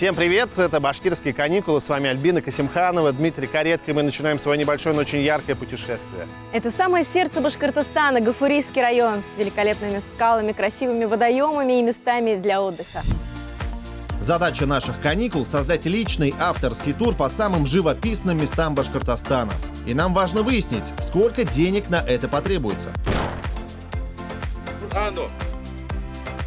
Всем привет! Это «Башкирские каникулы». С вами Альбина Касимханова, Дмитрий Каретко. И мы начинаем свое небольшое, но очень яркое путешествие. Это самое сердце Башкортостана, Гафурийский район с великолепными скалами, красивыми водоемами и местами для отдыха. Задача наших каникул – создать личный авторский тур по самым живописным местам Башкортостана. И нам важно выяснить, сколько денег на это потребуется.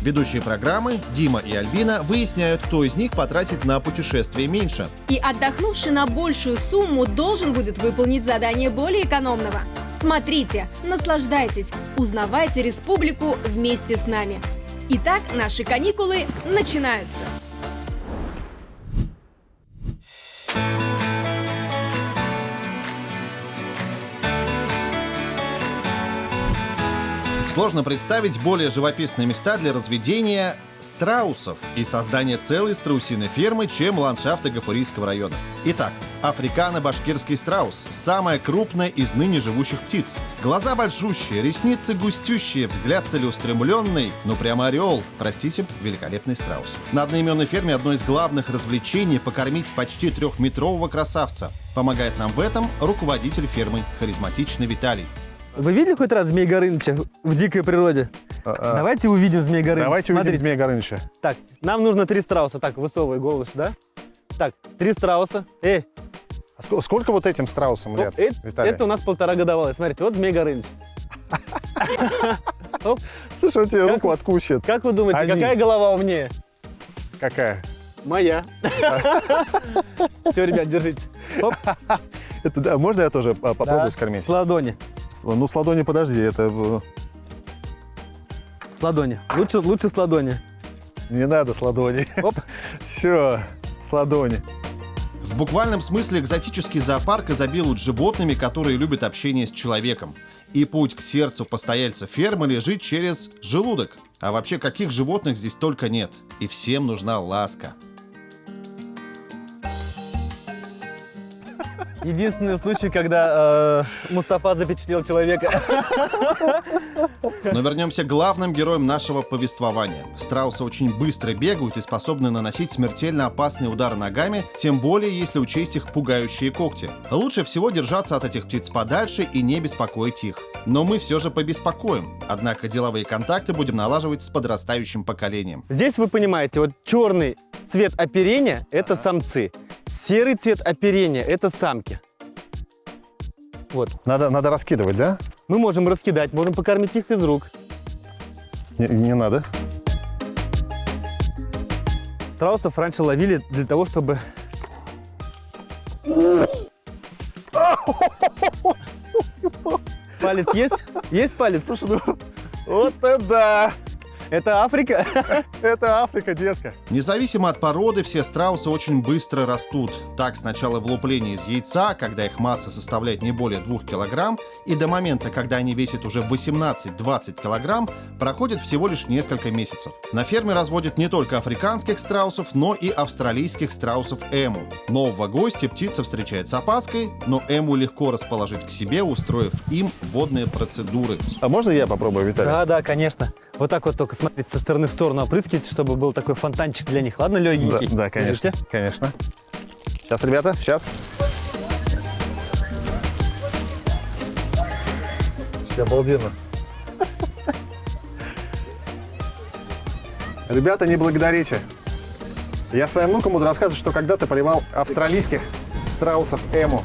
Ведущие программы Дима и Альбина выясняют, кто из них потратит на путешествие меньше. И отдохнувший на большую сумму должен будет выполнить задание более экономного. Смотрите, наслаждайтесь, узнавайте республику вместе с нами. Итак, наши каникулы начинаются. Сложно представить более живописные места для разведения страусов и создания целой страусиной фермы, чем ландшафты Гафурийского района. Итак, африкано-башкирский страус – самая крупная из ныне живущих птиц. Глаза большущие, ресницы густющие, взгляд целеустремленный, ну прямо орел, простите, великолепный страус. На одноименной ферме одно из главных развлечений – покормить почти 3-метрового красавца. Помогает нам в этом руководитель фермы, харизматичный Виталий. Вы видели хоть раз Змея Горыныча в дикой природе? Давайте увидим Змея Горыныча. Давайте увидим Смотрите. Змея Горыныча. Так, нам нужно 3 страуса. Так, высовывай голову сюда. Так, 3 страуса. А сколько вот этим страусам лет, Виталий? Это у нас 1,5 годовалый. Смотрите, вот Змей Горыныч. Оп. Слушай, он тебе Как руку вы- откусит. Как вы думаете, Они. какая голова умнее? Какая? Моя. Все, ребят, держите. Оп. Это, да, можно я тоже попробую Да, скормить? С ладони. Ну, с ладони подожди, это... С ладони. Лучше с ладони. Не надо с ладони. Оп. Все, с ладони. В буквальном смысле экзотический зоопарк изобилует животными, которые любят общение с человеком. И путь к сердцу постояльца фермы лежит через желудок. А вообще, каких животных здесь только нет. И всем нужна ласка. Единственный случай, когда Мустафа запечатлел человека. Но вернемся к главным героям нашего повествования. Страусы очень быстро бегают и способны наносить смертельно опасные удары ногами, тем более если учесть их пугающие когти. Лучше всего держаться от этих птиц подальше и не беспокоить их. Но мы все же побеспокоим. Однако деловые контакты будем налаживать с подрастающим поколением. Здесь вы понимаете, вот черный цвет оперения – это самцы, серый цвет оперения – это самки. Вот. Надо раскидывать, да? Мы можем раскидать, можем покормить их из рук. Не надо. Страусов раньше ловили для того, чтобы... Палец есть? Есть палец? Слушай, ну вот это да! Это Африка. Это Африка, детка. Независимо от породы, все страусы очень быстро растут. Так, сначала вылупление из яйца, когда их масса составляет не более 2 килограмм, и до момента, когда они весят уже 18-20 килограмм, проходит всего лишь несколько месяцев. На ферме разводят не только африканских страусов, но и австралийских страусов эму. Нового гостя птица встречает с опаской, но эму легко расположить к себе, устроив им водные процедуры. А можно я попробую, Виталий? Да, конечно. Вот так вот только смотрите со стороны в сторону, опрыскивайте, чтобы был такой фонтанчик для них. Ладно, легенький? Да, конечно, Видите? конечно. Сейчас, ребята, сейчас. Обалденно. Ребята, не благодарите. Я своим внукам буду рассказывать, что когда-то поливал австралийских страусов эму.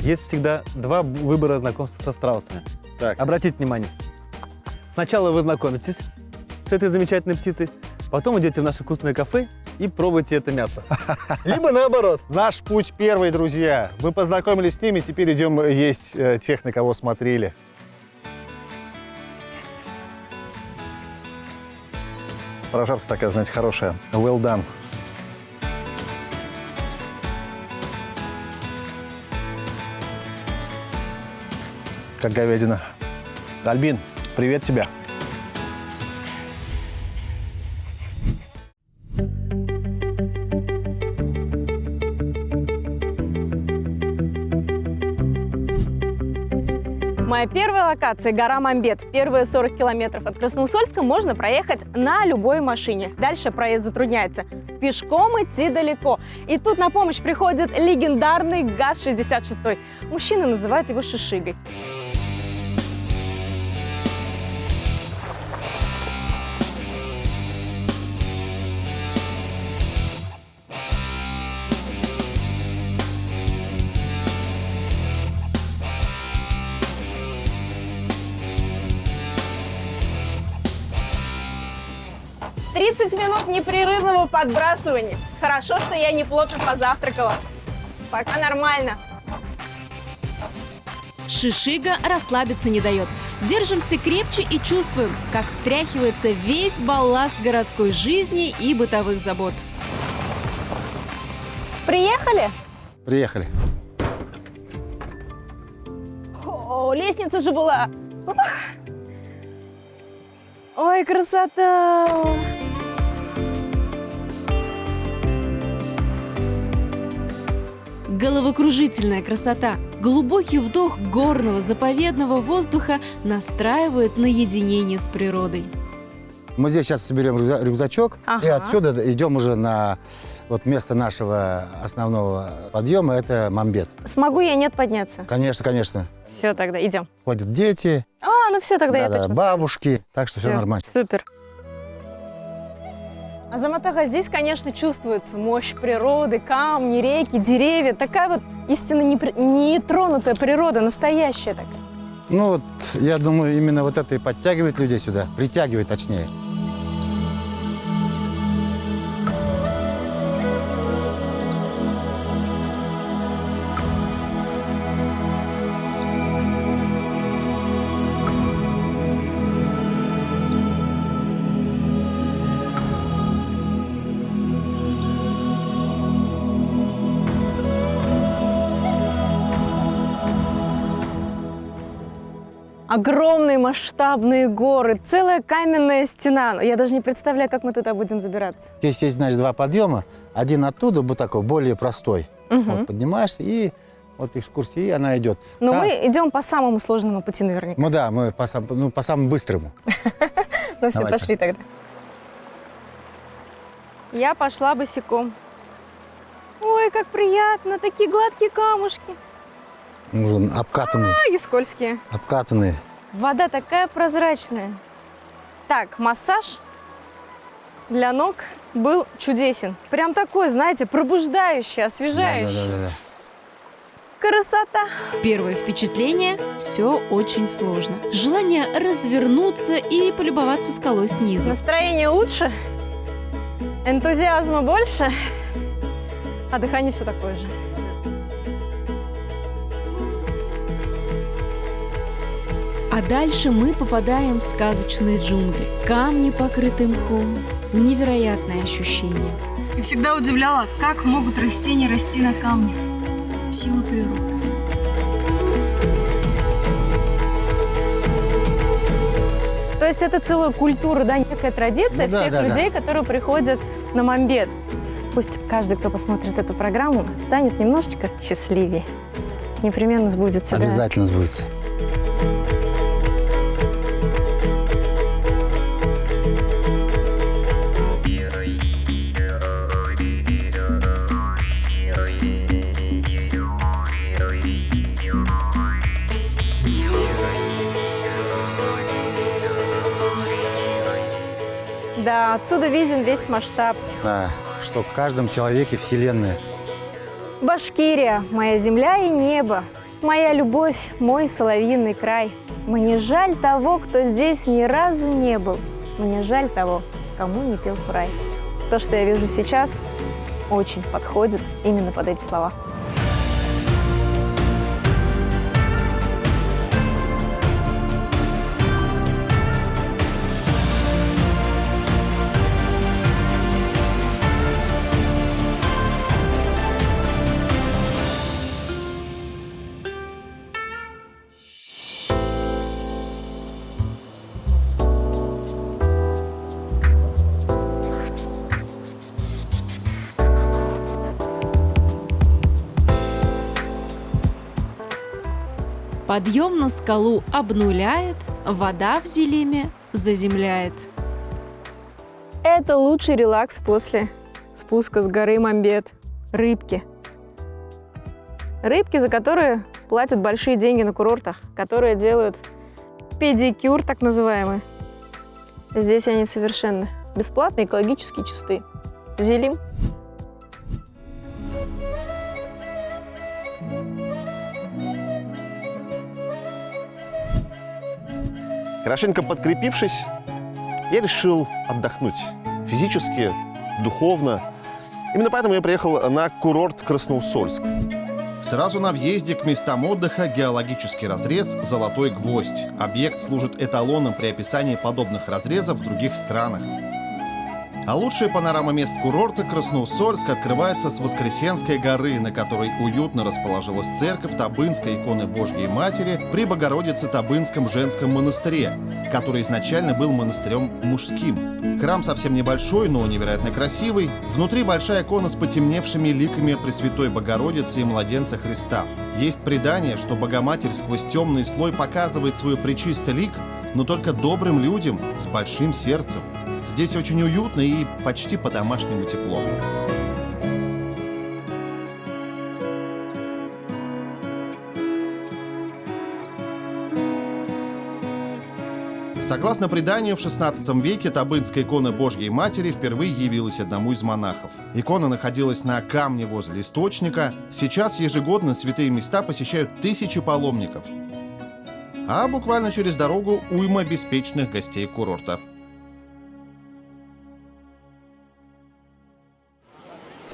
Есть всегда 2 выбора знакомства со страусами. Так. Обратите внимание. Сначала вы знакомитесь с этой замечательной птицей, потом идете в наше вкусное кафе и пробуйте это мясо. Либо наоборот. Наш путь первый, друзья. Мы познакомились с ними, теперь идем есть тех, на кого смотрели. Прожарка такая, знаете, хорошая. Well done. Как говядина. Альбин, привет тебе. Моя первая локация – гора Мамбет. Первые 40 километров от Красноусольска можно проехать на любой машине. Дальше проезд затрудняется. Пешком идти далеко. И тут на помощь приходит легендарный ГАЗ-66. Мужчины называют его шишигой. «30 минут непрерывного подбрасывания. Хорошо, что я не плотно позавтракала. Пока нормально». Шишига расслабиться не дает. Держимся крепче и чувствуем, как стряхивается весь балласт городской жизни и бытовых забот. Приехали? Приехали. О, лестница же была. Опа. Ой, красота! Головокружительная красота. Глубокий вдох горного заповедного воздуха настраивает на единение с природой. Мы здесь сейчас соберем рюкзачок и Ага. отсюда идем уже на вот место нашего основного подъема. Это Мамбет. Смогу я нет подняться? Конечно, конечно. Все, тогда идем. Ходят дети, Ну все, тогда я да-да, точно. бабушки, так что все Всё, нормально. Супер. Азамат-ага, здесь, конечно, чувствуется мощь природы, камни, реки, деревья. Такая вот истинно нетронутая природа, настоящая такая. Ну вот, я думаю, именно вот это и подтягивает людей сюда, притягивает точнее. Огромные масштабные горы, целая каменная стена. Я даже не представляю, как мы туда будем забираться. Здесь есть, значит, два подъема. Один оттуда, вот такой, более простой. Мгм. Вот, поднимаешься, и вот экскурсия, и она идет. Но Сам- мы идем по самому сложному пути наверняка. Ну да, мы по самому быстрому. Ну все, Давайте. пошли тогда. Я пошла босиком. Ой, как приятно, такие гладкие камушки. Уже обкатанные, И скользкие. обкатанные. Вода такая прозрачная. Так, массаж для ног был чудесен. Прям такой, знаете, пробуждающий, освежающий. Да-да-да. Красота! Первое впечатление – все очень сложно. Желание развернуться и полюбоваться скалой снизу. Настроение лучше, энтузиазма больше, а дыхание все такое же. А дальше мы попадаем в сказочные джунгли. Камни, покрытые мхом. Невероятное ощущение. И всегда удивляла, как могут растения расти на камнях. Сила природы. То есть это целая культура, да, некая традиция Ну да, всех да, да. людей, которые приходят на Мамбет. Пусть каждый, кто посмотрит эту программу, станет немножечко счастливее. Непременно сбудется. да. Обязательно сбудется. Да, отсюда виден весь масштаб. Да, что в каждом человеке вселенная. Башкирия, моя земля и небо, моя любовь, мой соловьиный край. Мне жаль того, кто здесь ни разу не был. Мне жаль того, кому не пел хурай. То, что я вижу сейчас, очень подходит именно под эти слова. Подъем на скалу обнуляет, вода в Зилиме заземляет. Это лучший релакс после спуска с горы Мамбет. Рыбки. Рыбки, за которые платят большие деньги на курортах, которые делают педикюр, так называемый. Здесь они совершенно бесплатные, экологически чистые. Зилим. Хорошенько подкрепившись, я решил отдохнуть физически, духовно. Именно поэтому я приехал на курорт Красноусольск. Сразу на въезде к местам отдыха геологический разрез «Золотой гвоздь». Объект служит эталоном при описании подобных разрезов в других странах. А лучшая панорама мест курорта Красноусольск открывается с Воскресенской горы, на которой уютно расположилась церковь Табынской иконы Божьей Матери при Богородице-Табынском женском монастыре, который изначально был монастырем мужским. Храм совсем небольшой, но невероятно красивый. Внутри большая икона с потемневшими ликами Пресвятой Богородицы и Младенца Христа. Есть предание, что Богоматерь сквозь темный слой показывает свой пречистый лик, но только добрым людям с большим сердцем. Здесь очень уютно и почти по-домашнему тепло. Согласно преданию, в XVI веке Табынская икона Божьей Матери впервые явилась одному из монахов. Икона находилась на камне возле источника. Сейчас ежегодно святые места посещают тысячи паломников. А буквально через дорогу уйма беспечных гостей курорта.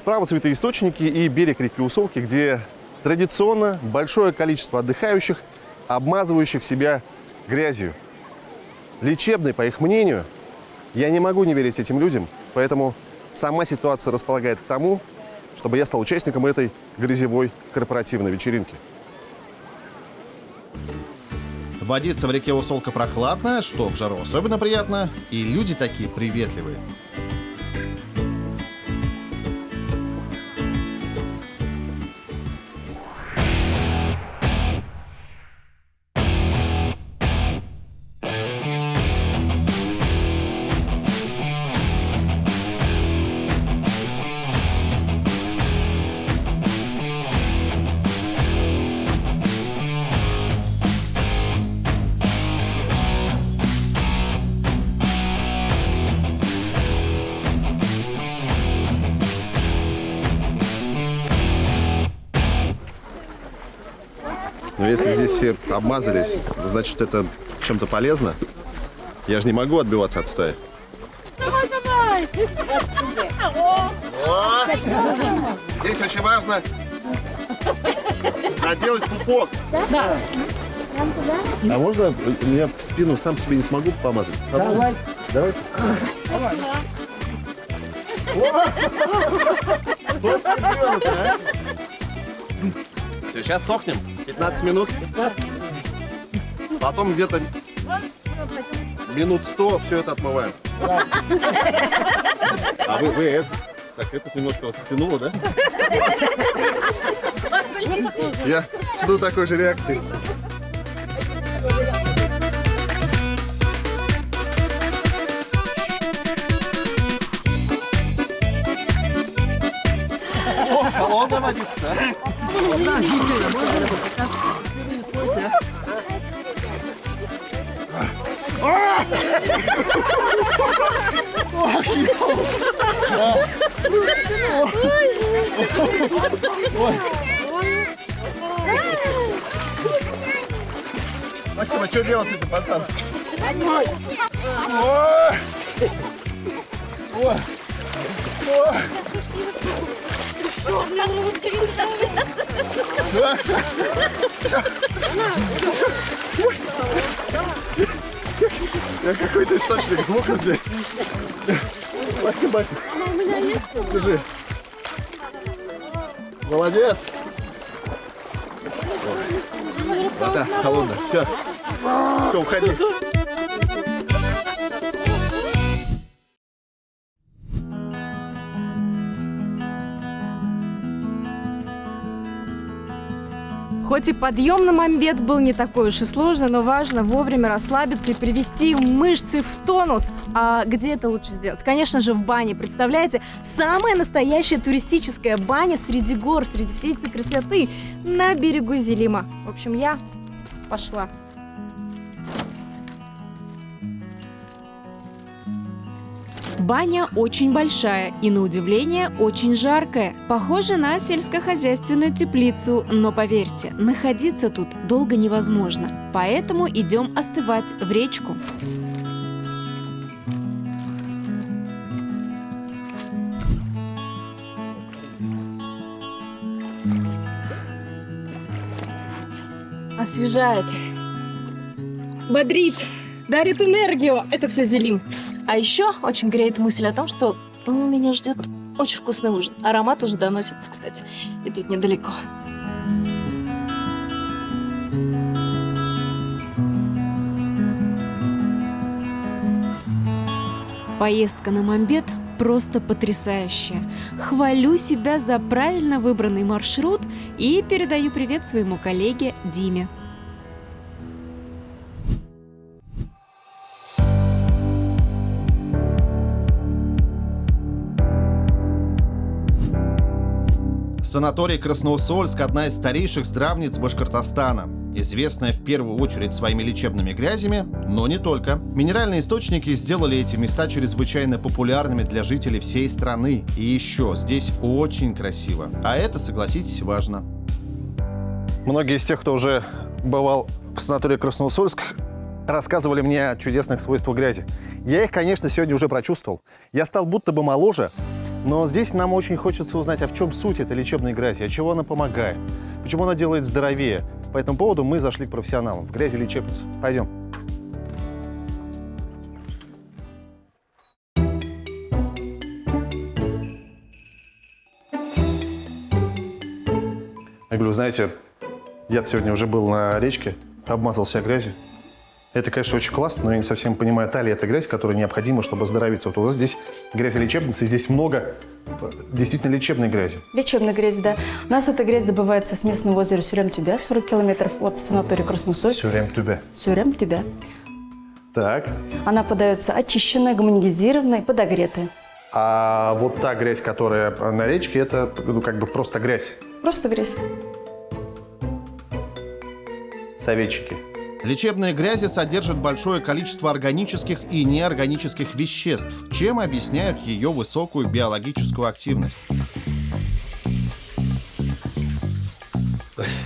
Справа святые источники и берег реки Усолки, где традиционно большое количество отдыхающих, обмазывающих себя грязью. Лечебной, по их мнению. Я не могу не верить этим людям, поэтому сама ситуация располагает к тому, чтобы я стал участником этой грязевой корпоративной вечеринки. Водиться в реке Усолка прохладно, что в жару особенно приятно, и люди такие приветливые. Но если здесь все обмазались, значит, это чем-то полезно. Я же не могу отбиваться от стаи. Давай! Здесь очень важно заделать пупок. Да. А можно я спину сам себе не смогу помазать? Давай. Давай. Все, сейчас сохнем. 15 минут. Потом где-то минут 100 все это отмываем. А вы это... Так, это немножко вас стянуло, да? Я жду такой же реакции. О, холодная водица, да? Да, зимняя, можно? Стойте, Спасибо, что делать с этим, пацан? Я какой-то источник звука здесь. Спасибо, батя. Она у меня есть. Держи. Молодец. Вода холодная. Все. Все, уходи. Хоть и подъем на мамбет был не такой уж и сложный, но важно вовремя расслабиться и привести мышцы в тонус. А где это лучше сделать? Конечно же, в бане. Представляете, самая настоящая туристическая баня среди гор, среди всей этой красоты на берегу Зелима. В общем, я пошла. Баня очень большая и, на удивление, очень жаркая. Похоже на сельскохозяйственную теплицу, но поверьте, находиться тут долго невозможно. Поэтому идем остывать в речку. Освежает, бодрит, дарит энергию. Это все Зелим. А еще очень греет мысль о том, что меня ждет очень вкусный ужин. Аромат уже доносится, кстати, и тут недалеко. Поездка на мамбет просто потрясающая. Хвалю себя за правильно выбранный маршрут и передаю привет своему коллеге Диме. Санаторий Красноусольск – одна из старейших здравниц Башкортостана. Известная в первую очередь своими лечебными грязями, но не только. Минеральные источники сделали эти места чрезвычайно популярными для жителей всей страны. И еще, здесь очень красиво. А это, согласитесь, важно. Многие из тех, кто уже бывал в санатории Красноусольск, рассказывали мне о чудесных свойствах грязи. Я их, конечно, сегодня уже прочувствовал. Я стал будто бы моложе, но здесь нам очень хочется узнать, а в чем суть этой лечебной грязи, от чего она помогает, почему она делает здоровее. По этому поводу мы зашли к профессионалам в грязи-лечебницу. Пойдем. Я говорю, знаете, я сегодня уже был на речке, обмазал себя грязью. Это, конечно, очень классно, но я не совсем понимаю, та ли это грязь, которая необходима, чтобы оздоровиться. Вот у вас здесь грязь-лечебница, здесь много действительно лечебной грязи. Лечебная грязь, да. У нас эта грязь добывается с местного озера Сюрем-Тюбя, 40 километров от санатория Красноусольск. Сюрем-Тюбя. Сюрем-Тюбя. Так. Она подается очищенная, гомогенизированная, подогретая. А вот та грязь, которая на речке, это как бы просто грязь. Просто грязь. Советчики. Лечебные грязи содержат большое количество органических и неорганических веществ, чем объясняют ее высокую биологическую активность.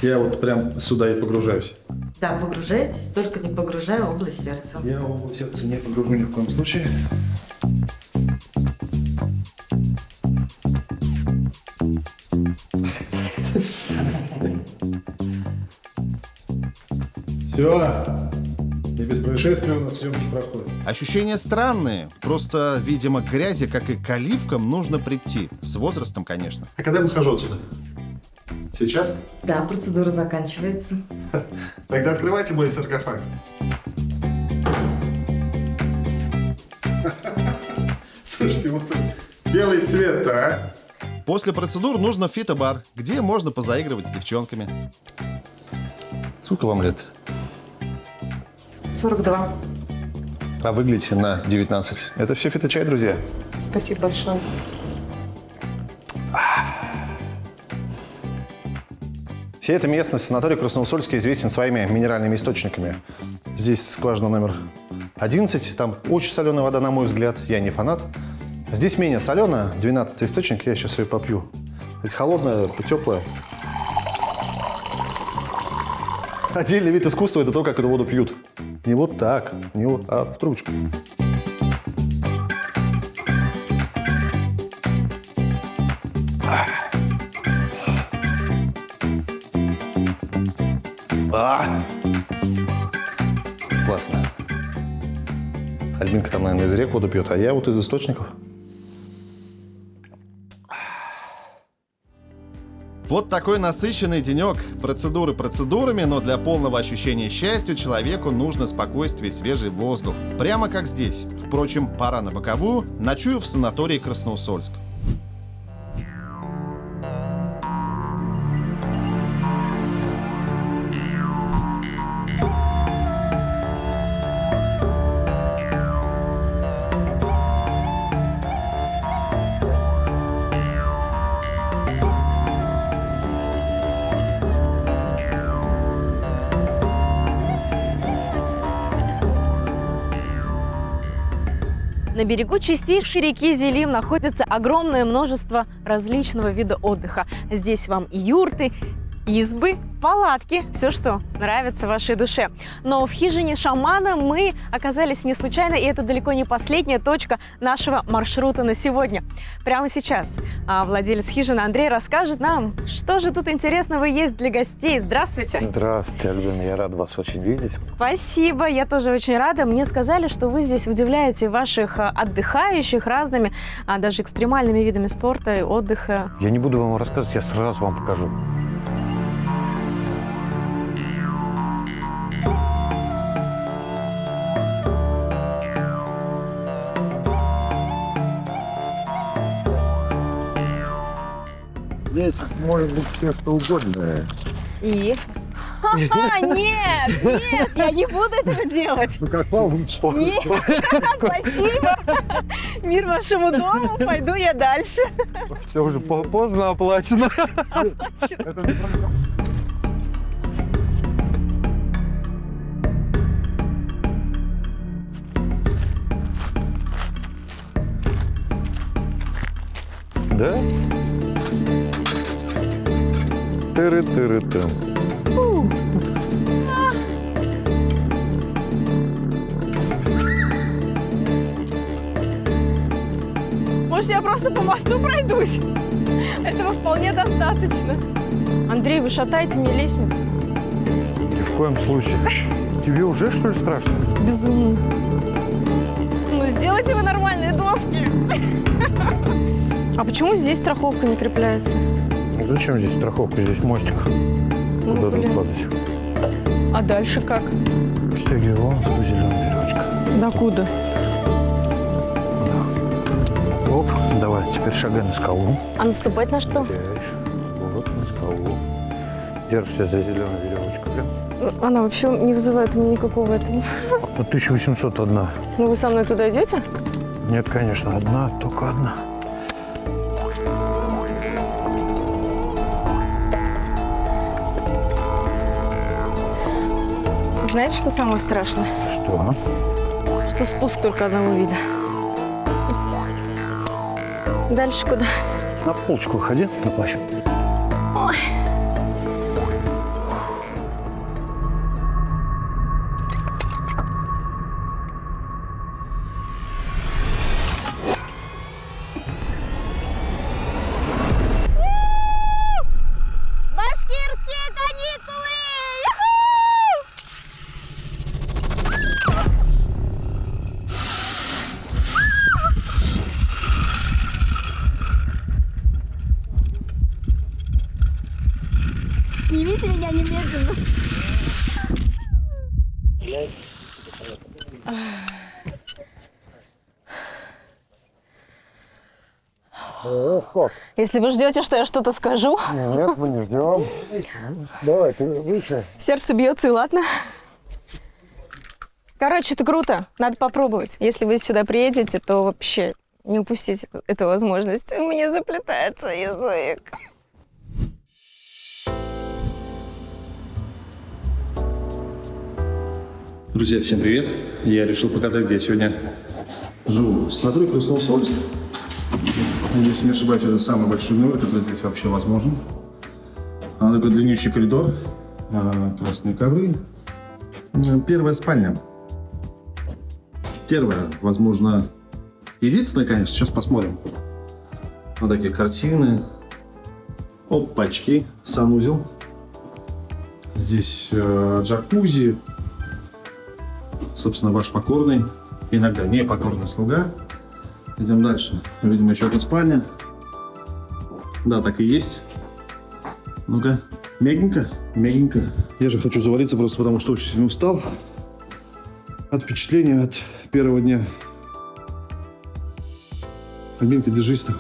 Я вот прям сюда и погружаюсь. Да, погружайтесь, только не погружая область сердца. Я область сердца не погружу ни в коем случае. Все. И без происшествия у нас съемки проходят. Ощущения странные, просто, видимо, к грязи, как и к оливкам, нужно прийти. С возрастом, конечно. А когда я выхожу отсюда? Сейчас? Да, процедура заканчивается. Тогда открывайте мой саркофаг. Слушайте, вот белый свет-то, а? После процедур нужно в фитобар, где можно позаигрывать с девчонками. Сколько вам лет? 42. А выглядите на 19. Это все фиточай, друзья. Спасибо большое. Вся эта местность, санаторий Красноусольск, известен своими минеральными источниками. Здесь скважина номер 11, там очень соленая вода, на мой взгляд, я не фанат. Здесь менее соленая, 12-й источник, я сейчас ее попью. Здесь холодная, теплая. Отдельный вид искусства – это то, как эту воду пьют. Не вот так, не вот, а в трубочку. Классно. Альбинка там, наверное, из рек воду пьет, а я вот из источников. Вот такой насыщенный денек. Процедуры процедурами, но для полного ощущения счастья человеку нужно спокойствие и свежий воздух. Прямо как здесь. Впрочем, пора на боковую. Ночую в санатории Красноусольск. На берегу чистейшей реки Зелим находится огромное множество различного вида отдыха. Здесь вам и юрты, избы, палатки, все, что нравится вашей душе. Но в хижине шамана мы оказались не случайно, и это далеко не последняя точка нашего маршрута на сегодня. Прямо сейчас владелец хижины Андрей расскажет нам, что же тут интересного есть для гостей. Здравствуйте. Здравствуйте, Альбина. Я рад вас очень видеть. Спасибо, я тоже очень рада. Мне сказали, что вы здесь удивляете ваших отдыхающих разными, даже экстремальными видами спорта и отдыха. Я не буду вам рассказывать, я сразу вам покажу. Здесь может быть все, что угодно. И? Нет, я не буду этого делать. Ну, как получится. Нет, спасибо. Мир вашему дому, пойду я дальше. Все уже поздно оплачено. Это не про всё. Да? Тыры-тыры-тым. Может, я просто по мосту пройдусь? Этого вполне достаточно. Андрей, вы шатаете мне лестницу. Ни в коем случае. Тебе уже, что ли, страшно? Безумно. Ну, сделайте вы нормальные доски. А почему здесь страховка не крепляется? Зачем здесь страховка? Здесь мостик. Ну, Куда блин. тут падать? А дальше как? Стеги вон, ту зеленая веревочка. Докуда? Оп, давай, теперь шагай на скалу. А наступать на что? Теряешь. Вот на скалу. Держишься за зеленую веревочку. Прям. Она вообще не вызывает у меня никакого этого. 1801. Ну, вы со мной туда идете? Нет, конечно, одна, только одна. Знаете, что самое страшное? Что? Что спуск только одного вида. Дальше куда? На полочку выходи, на плащ. Ой. Башкирские каникулы! Снимите меня немедленно. Если вы ждете, что я что-то скажу, Нет, мы не ждем. Давай, ты выше. сердце бьется и ладно. Короче, это круто. Надо попробовать. Если вы сюда приедете, то вообще не упустите эту возможность. У меня заплетается язык. Друзья, всем привет! Я решил показать, где я сегодня живу. Смотрю, Красноусольск. Если не ошибаюсь, это самый большой номер, который здесь вообще возможен. Такой длиннющий коридор, красные ковры. Первая спальня. Первая, возможно, единственная, конечно. Сейчас посмотрим. Вот такие картины. Опачки, санузел. Здесь джакузи. Собственно, ваш покорный, иногда непокорный слуга. Идем дальше. Видимо, еще одна спальня. Да, так и есть. Ну-ка, мягенько, мягенько. Я же хочу завалиться просто потому, что очень сильно устал. От впечатления от первого дня. Альбинка, держись там.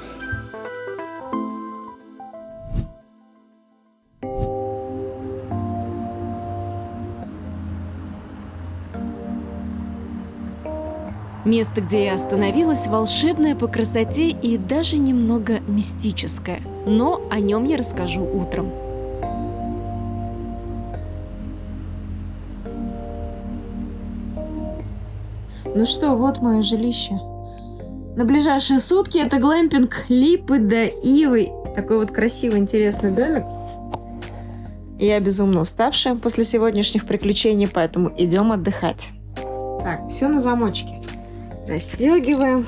Место, где я остановилась, волшебное по красоте и даже немного мистическое. Но о нем я расскажу утром. Ну что, вот мое жилище. На ближайшие сутки это глэмпинг Липы до Ивы. Такой вот красивый, интересный домик. Я безумно уставшая после сегодняшних приключений, поэтому идем отдыхать. Так, все на замочке. Расстегиваем.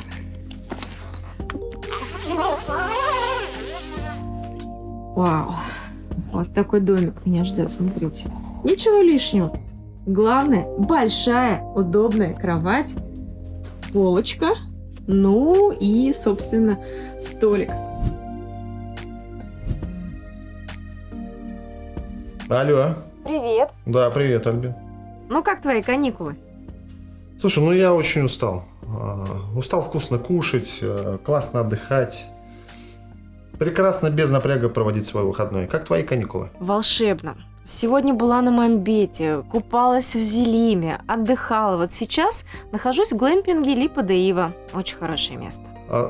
Вау. Вот такой домик меня ждет, смотрите. Ничего лишнего. Главное, большая, удобная кровать, полочка, ну и, собственно, столик. Алло. Привет. Да, привет, Альбин. Ну как твои каникулы? Слушай, ну я очень устал. Устал вкусно кушать, классно отдыхать. Прекрасно без напряга проводить свой выходной. Как твои каникулы? Волшебно. Сегодня была на Мамбете, купалась в Зелиме, отдыхала. Вот сейчас нахожусь в глэмпинге Липа де Ива. Очень хорошее место.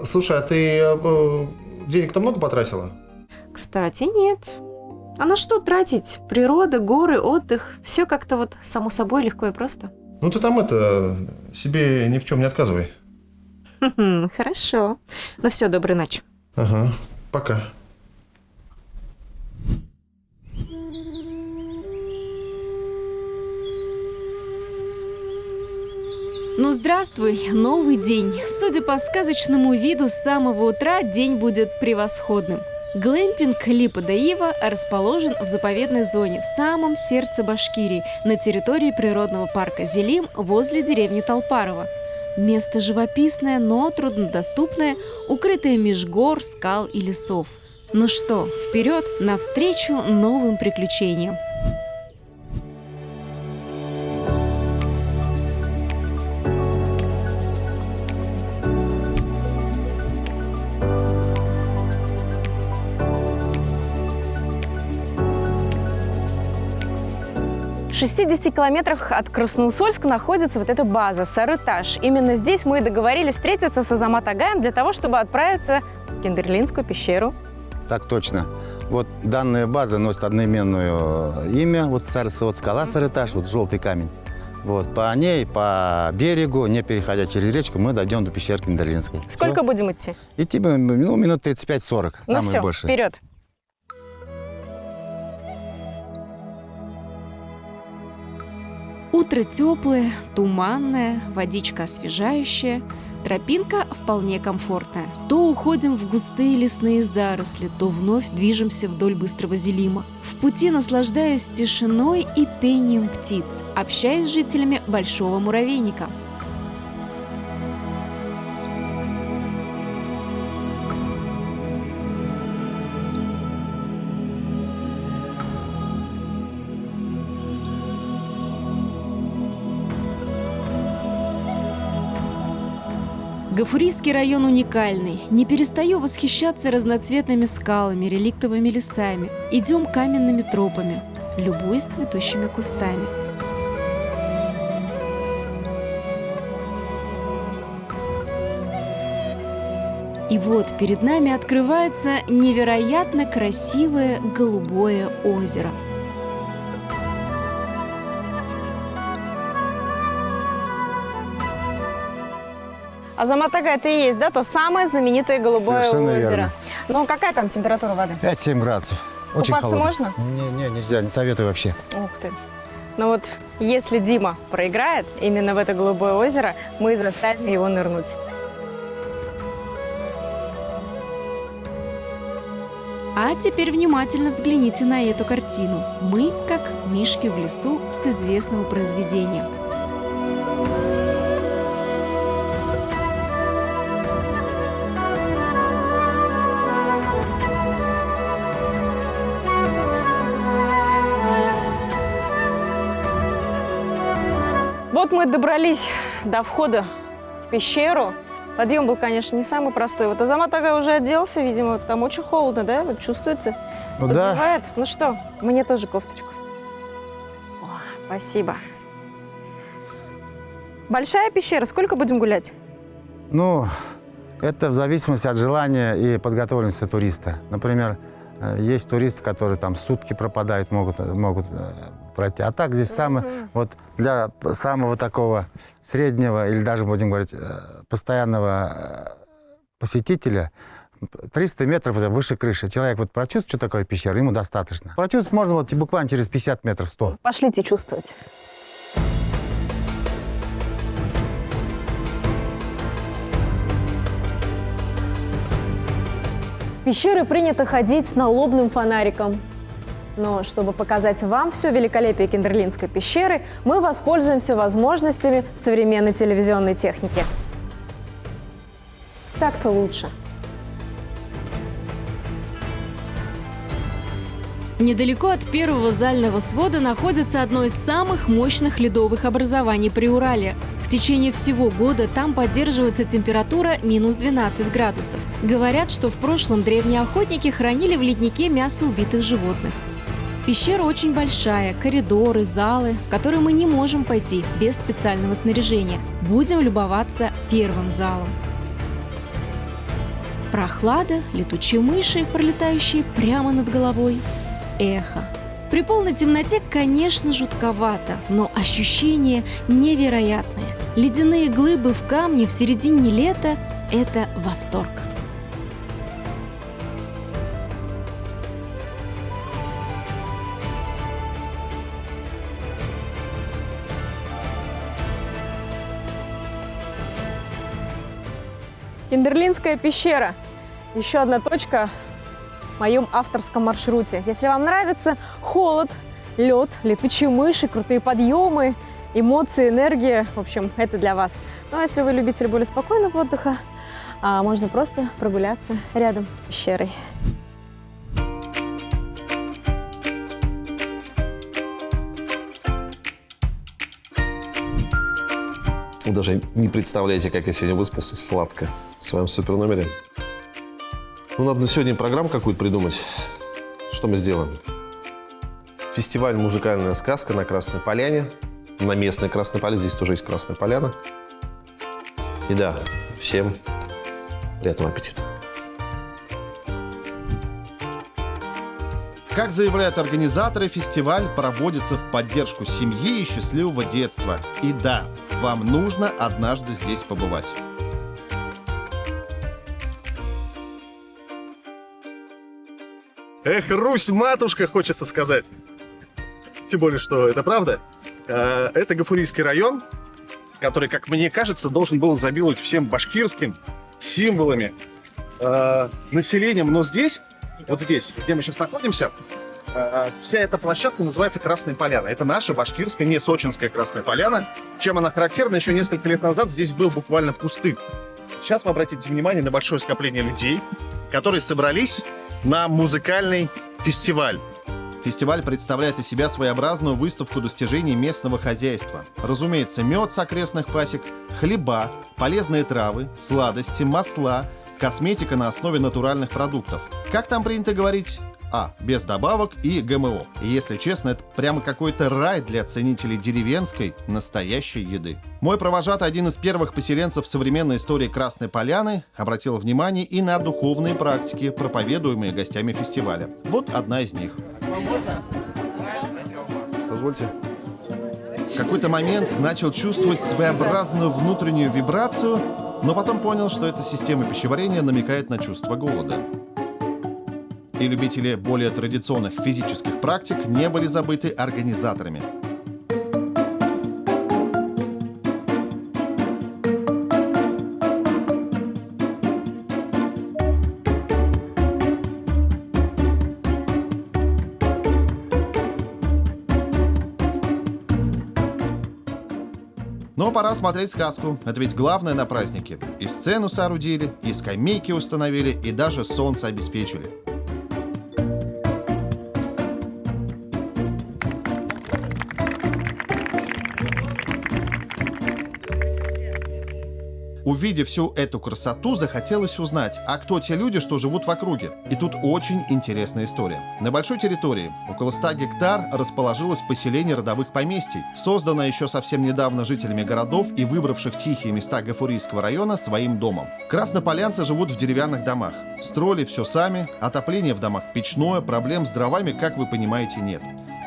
Слушай, а ты денег-то много потратила? Кстати, нет. А на что тратить? Природа, горы, отдых. Все как-то вот само собой легко и просто. Ну ты там себе ни в чем не отказывай. Хорошо. Ну все, доброй ночи. Ага, пока. Ну здравствуй, новый день. Судя по сказочному виду, с самого утра день будет превосходным. Глэмпинг Липа де Ива расположен в заповедной зоне в самом сердце Башкирии, на территории природного парка Зелим возле деревни Талпарова. Место живописное, но труднодоступное, укрытое меж гор, скал и лесов. Ну что, вперед, навстречу новым приключениям! В 60 километрах от Красноусольска находится вот эта база Сарытаж. Именно здесь мы и договорились встретиться с Азамат Агаем для того, чтобы отправиться в Кендерлинскую пещеру. Так точно. Вот данная база носит одноименное имя. Вот скала Сарытаж, вот желтый камень. Вот по ней, по берегу, не переходя через речку, мы дойдем до пещеры Кендерлинской. Сколько будем идти? Идти минут 35-40, Ну самое все, больше. вперед. Утро теплое, туманное, водичка освежающая, тропинка вполне комфортная. То уходим в густые лесные заросли, то вновь движемся вдоль быстрого Зелима. В пути наслаждаюсь тишиной и пением птиц, общаюсь с жителями большого муравейника. Гафурийский район уникальный. Не перестаю восхищаться разноцветными скалами, реликтовыми лесами. Идем каменными тропами, любуясь цветущими кустами. И вот перед нами открывается невероятно красивое голубое озеро. Азамат Агай, это и есть, да, то самое знаменитое голубое Совершенно озеро. верно. Ну, какая там температура воды? 5-7 градусов. Очень Купаться холодно. можно? Нельзя, не советую вообще. Ух ты. Ну вот, если Дима проиграет именно в это голубое озеро, мы заставим его нырнуть. А теперь внимательно взгляните на эту картину. Мы как мишки в лесу с известного произведения. Вот мы добрались до входа в пещеру. Подъем был, конечно, не самый простой. Вот Азамат Агай уже оделся, видимо, там очень холодно, да? Вот чувствуется? Ну да. Подбивает. Ну что, мне тоже кофточку. О, спасибо. Большая пещера, сколько будем гулять? Ну, это в зависимости от желания и подготовленности туриста. Например, есть туристы, которые там сутки пропадают, могут пройти. А так здесь вот для самого такого среднего или даже, будем говорить, постоянного посетителя 300 метров выше крыши. Человек вот прочувствует, что такое пещера, ему достаточно. Прочувствовать можно вот буквально через 50 метров, 100. Пошлите чувствовать. В пещеры принято ходить с налобным фонариком. Но чтобы показать вам все великолепие Киндерлинской пещеры, мы воспользуемся возможностями современной телевизионной техники. Так-то лучше. Недалеко от первого зального свода находится одно из самых мощных ледовых образований Приуралья. В течение всего года там поддерживается температура минус 12 градусов. Говорят, что в прошлом древние охотники хранили в леднике мясо убитых животных. Пещера очень большая, коридоры, залы, в которые мы не можем пойти без специального снаряжения. Будем любоваться первым залом. Прохлада, летучие мыши, пролетающие прямо над головой. Эхо. При полной темноте, конечно, жутковато, но ощущения невероятные. Ледяные глыбы в камне в середине лета – это восторг. Киндерлинская пещера. Еще одна точка в моем авторском маршруте. Если вам нравится холод, лед, летучие мыши, крутые подъемы, эмоции, энергия, в общем, это для вас. Ну а если вы любитель более спокойного отдыха, можно просто прогуляться рядом с пещерой. Вы даже не представляете, как я сегодня выспался сладко в своем суперномере. Ну, надо на сегодня программу какую-то придумать. Что мы сделаем? Фестиваль «Музыкальная сказка» на Красной Поляне. На местной Красной Поляне. Здесь тоже есть Красная Поляна. И да, всем приятного аппетита. Как заявляют организаторы, фестиваль проводится в поддержку семьи и счастливого детства. И да, вам нужно однажды здесь побывать. Эх, Русь-матушка, хочется сказать. Тем более, что это правда. Это Гафурийский район, который, как мне кажется, должен был изобиловать всем башкирским символами, населением. Но здесь, вот здесь, где мы сейчас находимся, вся эта площадка называется Красная Поляна. Это наша башкирская, не сочинская Красная Поляна. Чем она характерна? Еще несколько лет назад здесь был буквально пустырь. Сейчас вы обратите внимание на большое скопление людей, которые собрались на музыкальный фестиваль. Фестиваль представляет из себя своеобразную выставку достижений местного хозяйства. Разумеется, мед с окрестных пасек, хлеба, полезные травы, сладости, масла, косметика на основе натуральных продуктов. Как там принято говорить? Без добавок и ГМО. И если честно, это прямо какой-то рай для ценителей деревенской, настоящей еды. Мой провожатый, один из первых поселенцев современной истории Красной Поляны, обратил внимание и на духовные практики, проповедуемые гостями фестиваля. Вот одна из них. Позвольте. В какой-то момент начал чувствовать своеобразную внутреннюю вибрацию, но потом понял, что эта система пищеварения намекает на чувство голода. И любители более традиционных физических практик не были забыты организаторами. Но пора смотреть сказку. Это ведь главное на празднике. И сцену соорудили, и скамейки установили, и даже солнце обеспечили. Увидев всю эту красоту, захотелось узнать, а кто те люди, что живут в округе. И тут очень интересная история. На большой территории, около 100 гектар, расположилось поселение родовых поместий, созданное еще совсем недавно жителями городов и выбравших тихие места Гафурийского района своим домом. Краснополянцы живут в деревянных домах. Строили все сами, отопление в домах печное, проблем с дровами, как вы понимаете, нет.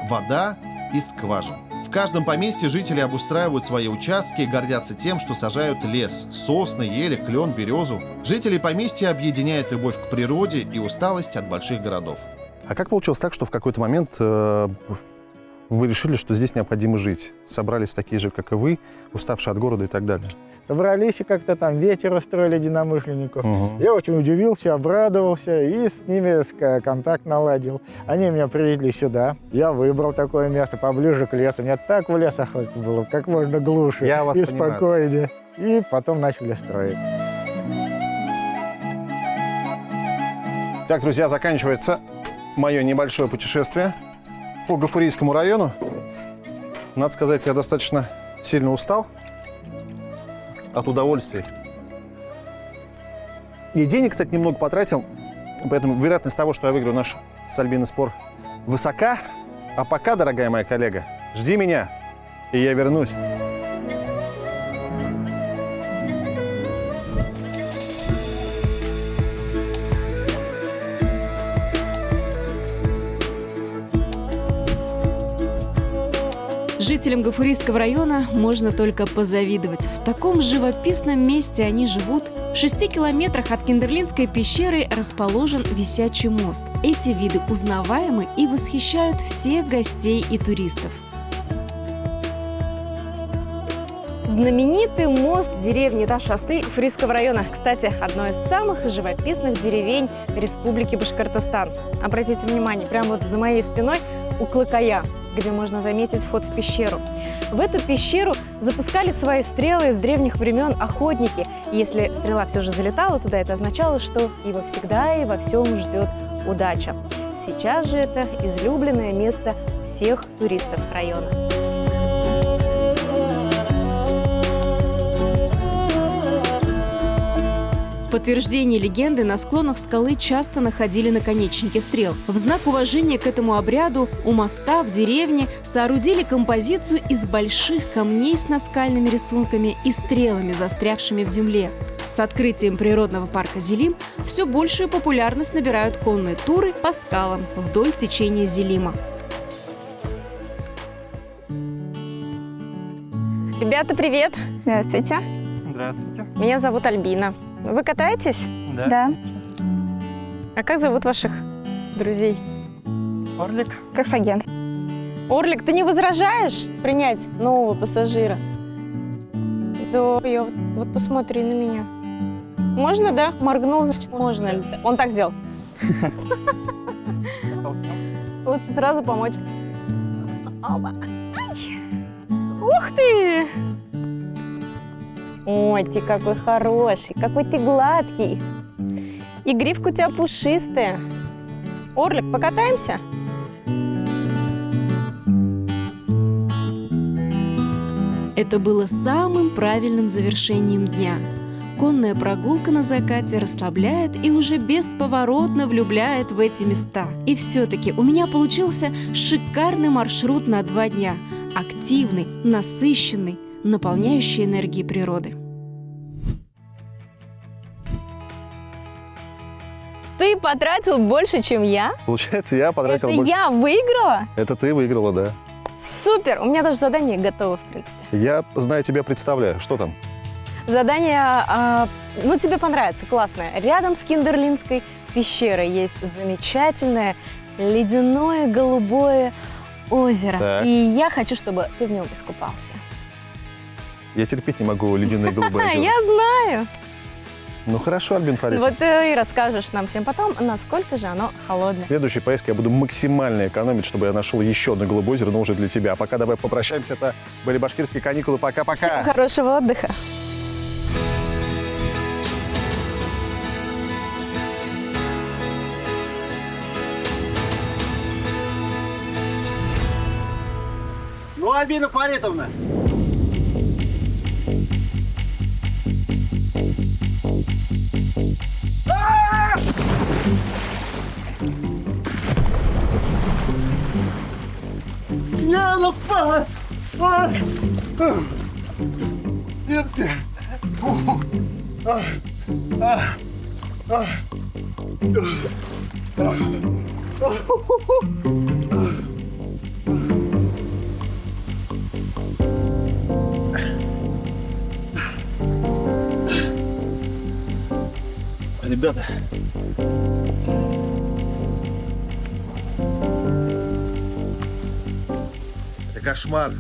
Вода из скважин. В каждом поместье жители обустраивают свои участки и гордятся тем, что сажают лес – сосны, ели, клен, березу. Жителей поместья объединяет любовь к природе и усталость от больших городов. А как получилось так, что в какой-то момент вы решили, что здесь необходимо жить? Собрались такие же, как и вы, уставшие от города и так далее? Собрались и как-то там ветер устроили единомышленников. Я очень удивился, обрадовался и с ними контакт наладил. Они меня привезли сюда. Я выбрал такое место поближе к лесу. Мне так в лесах было, как можно глуше Я вас и понимаю. спокойнее. И потом начали строить. Так, друзья, заканчивается мое небольшое путешествие по Гафурийскому району. Надо сказать, я достаточно сильно устал от удовольствий. И денег, кстати, немного потратил, поэтому вероятность того, что я выиграю наш с Альбиной спор, высока. А пока, дорогая моя коллега, жди меня, и я вернусь. Жителям Гафурийского района можно только позавидовать. В таком живописном месте они живут. В 6 километрах от Киндерлинской пещеры расположен висячий мост. Эти виды узнаваемы и восхищают всех гостей и туристов. Знаменитый мост деревни Таш-Асты Гафурийского района. Кстати, одной из самых живописных деревень Республики Башкортостан. Обратите внимание, прямо вот за моей спиной у Клыкая, где можно заметить вход в пещеру. В эту пещеру запускали свои стрелы с древних времен охотники. И если стрела все же залетала туда, это означало, что его всегда и во всем ждет удача. Сейчас же это излюбленное место всех туристов района. В подтверждение легенды на склонах скалы часто находили наконечники стрел. В знак уважения к этому обряду у моста в деревне соорудили композицию из больших камней с наскальными рисунками и стрелами, застрявшими в земле. С открытием природного парка Зелим все большую популярность набирают конные туры по скалам вдоль течения Зелима. Ребята, привет! Здравствуйте. Здравствуйте. Меня зовут Альбина. Вы катаетесь? Да. А как зовут ваших друзей? Орлик. Карфаген. Орлик, ты не возражаешь принять нового пассажира? Да, вот посмотри на меня. Можно, да? Моргнул, значит, можно. Он так сделал. Лучше сразу помочь. Ух ты! Ой, ты какой хороший, какой ты гладкий. И гривка у тебя пушистая. Орлик, покатаемся? Это было самым правильным завершением дня. Конная прогулка на закате расслабляет и уже бесповоротно влюбляет в эти места. И все-таки у меня получился шикарный маршрут на 2 дня. Активный, насыщенный, наполняющий энергией природы. Ты потратил больше, чем я? Получается, я потратил Это больше. я выиграла? Это ты выиграла, да. Супер! У меня даже задание готово, в принципе. Я, знаю, тебя представляю. Что там? Задание, тебе понравится, классное. Рядом с Киндерлинской пещерой есть замечательное ледяное голубое озеро. Так. И я хочу, чтобы ты в нем искупался. Я терпеть не могу ледяные голубые озера. Я знаю. Ну хорошо, Альбин Фарид. Вот и расскажешь нам всем потом, насколько же оно холодное. В следующей поездке я буду максимально экономить, чтобы я нашел еще одно голубое озеро, но уже для тебя. А пока давай попрощаемся. Это были башкирские каникулы. Пока-пока. Всем хорошего отдыха. Ну, Альбина Фаритовна. ребята. Это кошмар.